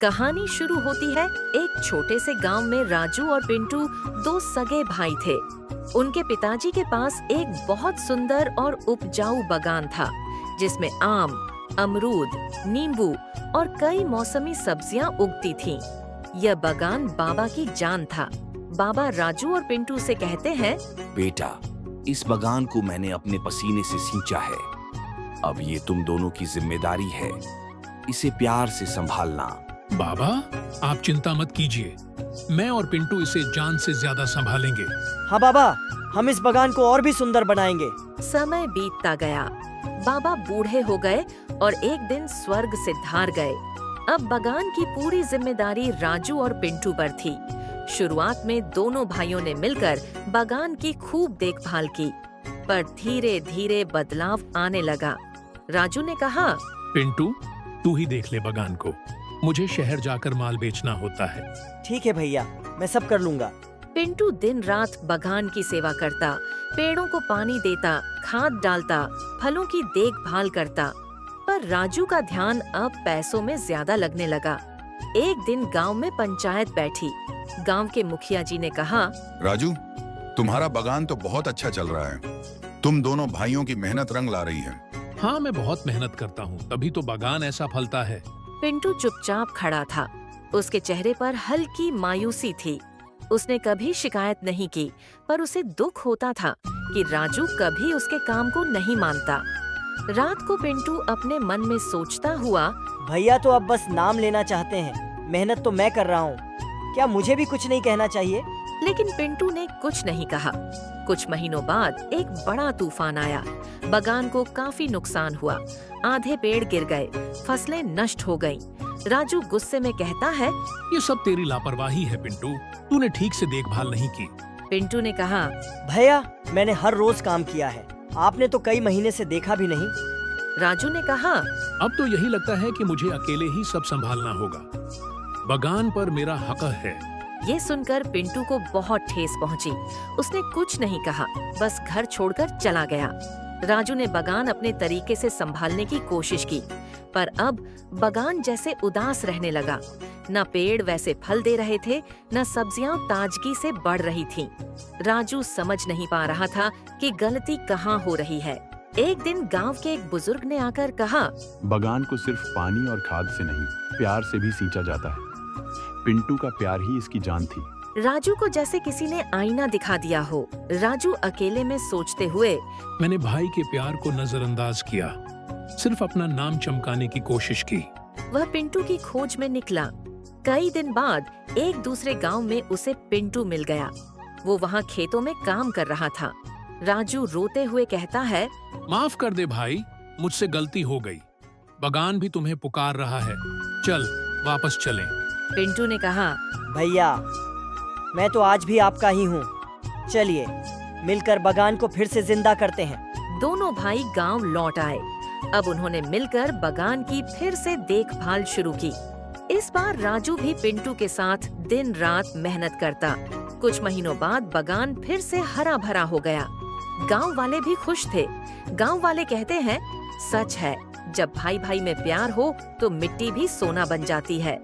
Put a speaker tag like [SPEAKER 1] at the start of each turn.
[SPEAKER 1] कहानी शुरू होती है एक छोटे से गांव में। राजू और पिंटू दो सगे भाई थे। उनके पिताजी के पास एक बहुत सुंदर और उपजाऊ बागान था, जिसमें आम, अमरूद, नींबू और कई मौसमी सब्जियां उगती थीं। यह बागान बाबा की जान था। बाबा राजू और पिंटू से कहते हैं,
[SPEAKER 2] बेटा, इस बागान को मैंने अपने पसीने से सींचा है। अब ये तुम दोनों की जिम्मेदारी है, इसे प्यार से संभालना।
[SPEAKER 3] बाबा, आप चिंता मत कीजिए, मैं और पिंटू इसे जान से ज्यादा संभालेंगे।
[SPEAKER 4] हाँ बाबा, हम इस बागान को और भी सुंदर बनाएंगे।
[SPEAKER 1] समय बीतता गया। बाबा बूढ़े हो गए और एक दिन स्वर्ग से धार गए। अब बागान की पूरी जिम्मेदारी राजू और पिंटू पर थी। शुरुआत में दोनों भाइयों ने मिलकर बागान की खूब देखभाल की, पर धीरे धीरे बदलाव आने लगा। राजू ने कहा,
[SPEAKER 3] पिंटू, तू ही देख ले बागान को, मुझे शहर जाकर माल बेचना होता है।
[SPEAKER 4] ठीक है भैया, मैं सब कर लूँगा।
[SPEAKER 1] पिंटू दिन रात बागान की सेवा करता, पेड़ों को पानी देता, खाद डालता, फलों की देखभाल करता। पर राजू का ध्यान अब पैसों में ज्यादा लगने लगा। एक दिन गांव में पंचायत बैठी। गांव के मुखिया जी ने कहा,
[SPEAKER 5] राजू, तुम्हारा बागान तो बहुत अच्छा चल रहा है। तुम दोनों भाइयों की मेहनत रंग ला रही है।
[SPEAKER 3] हाँ, मैं बहुत मेहनत करता हूँ, तभी तो बागान ऐसा फलता है।
[SPEAKER 1] पिंटू चुपचाप खड़ा था। उसके चेहरे पर हल्की मायूसी थी। उसने कभी शिकायत नहीं की, पर उसे दुख होता था कि राजू कभी उसके काम को नहीं मानता। रात को पिंटू अपने मन में सोचता हुआ,
[SPEAKER 4] भैया तो अब बस नाम लेना चाहते हैं, मेहनत तो मैं कर रहा हूँ। क्या मुझे भी कुछ नहीं कहना चाहिए?
[SPEAKER 1] लेकिन पिंटू ने कुछ नहीं कहा। कुछ महीनों बाद एक बड़ा तूफान आया। बागान को काफी नुकसान हुआ। आधे पेड़ गिर गए, फसलें नष्ट हो गईं। राजू गुस्से में कहता है,
[SPEAKER 3] ये सब तेरी लापरवाही है पिंटू, तूने ठीक से देखभाल नहीं की।
[SPEAKER 1] पिंटू ने कहा,
[SPEAKER 4] भैया, मैंने हर रोज काम किया है, आपने तो कई महीने से देखा भी नहीं।
[SPEAKER 1] राजू ने कहा,
[SPEAKER 3] अब तो यही लगता है कि मुझे अकेले ही सब संभालना होगा। बागान पर मेरा हक है।
[SPEAKER 1] ये सुनकर पिंटू को बहुत ठेस पहुंची। उसने कुछ नहीं कहा, बस घर छोड़कर चला गया। राजू ने बागान अपने तरीके से संभालने की कोशिश की, पर अब बागान जैसे उदास रहने लगा। न पेड़ वैसे फल दे रहे थे, न सब्जियां ताजगी से बढ़ रही थीं। राजू समझ नहीं पा रहा था कि गलती कहाँ हो रही है। एक दिन गांव के एक बुजुर्ग ने आकर कहा,
[SPEAKER 6] बागान को सिर्फ पानी और खाद से नहीं, प्यार से भी सींचा जाता है। पिंटू का प्यार ही इसकी जान थी।
[SPEAKER 1] राजू को जैसे किसी ने आईना दिखा दिया हो। राजू अकेले में सोचते हुए,
[SPEAKER 3] मैंने भाई के प्यार को नजरअंदाज किया, सिर्फ अपना नाम चमकाने की कोशिश की।
[SPEAKER 1] वह पिंटू की खोज में निकला। कई दिन बाद एक दूसरे गांव में उसे पिंटू मिल गया। वो वहां खेतों में काम कर रहा था। राजू रोते हुए कहता है,
[SPEAKER 3] माफ कर दे भाई, मुझसे गलती हो गई। बागान भी तुम्हें पुकार रहा है, चल वापस चलें।
[SPEAKER 1] पिंटू ने कहा,
[SPEAKER 4] भैया, मैं तो आज भी आपका ही हूँ। चलिए मिलकर बागान को फिर से जिंदा करते हैं।
[SPEAKER 1] दोनों भाई गांव लौट आए। अब उन्होंने मिलकर बागान की फिर से देखभाल शुरू की। इस बार राजू भी पिंटू के साथ दिन रात मेहनत करता। कुछ महीनों बाद बागान फिर से हरा भरा हो गया। गांव वाले भी खुश थे। गांव वाले कहते हैं, सच है, जब भाई भाई में प्यार हो तो मिट्टी भी सोना बन जाती है।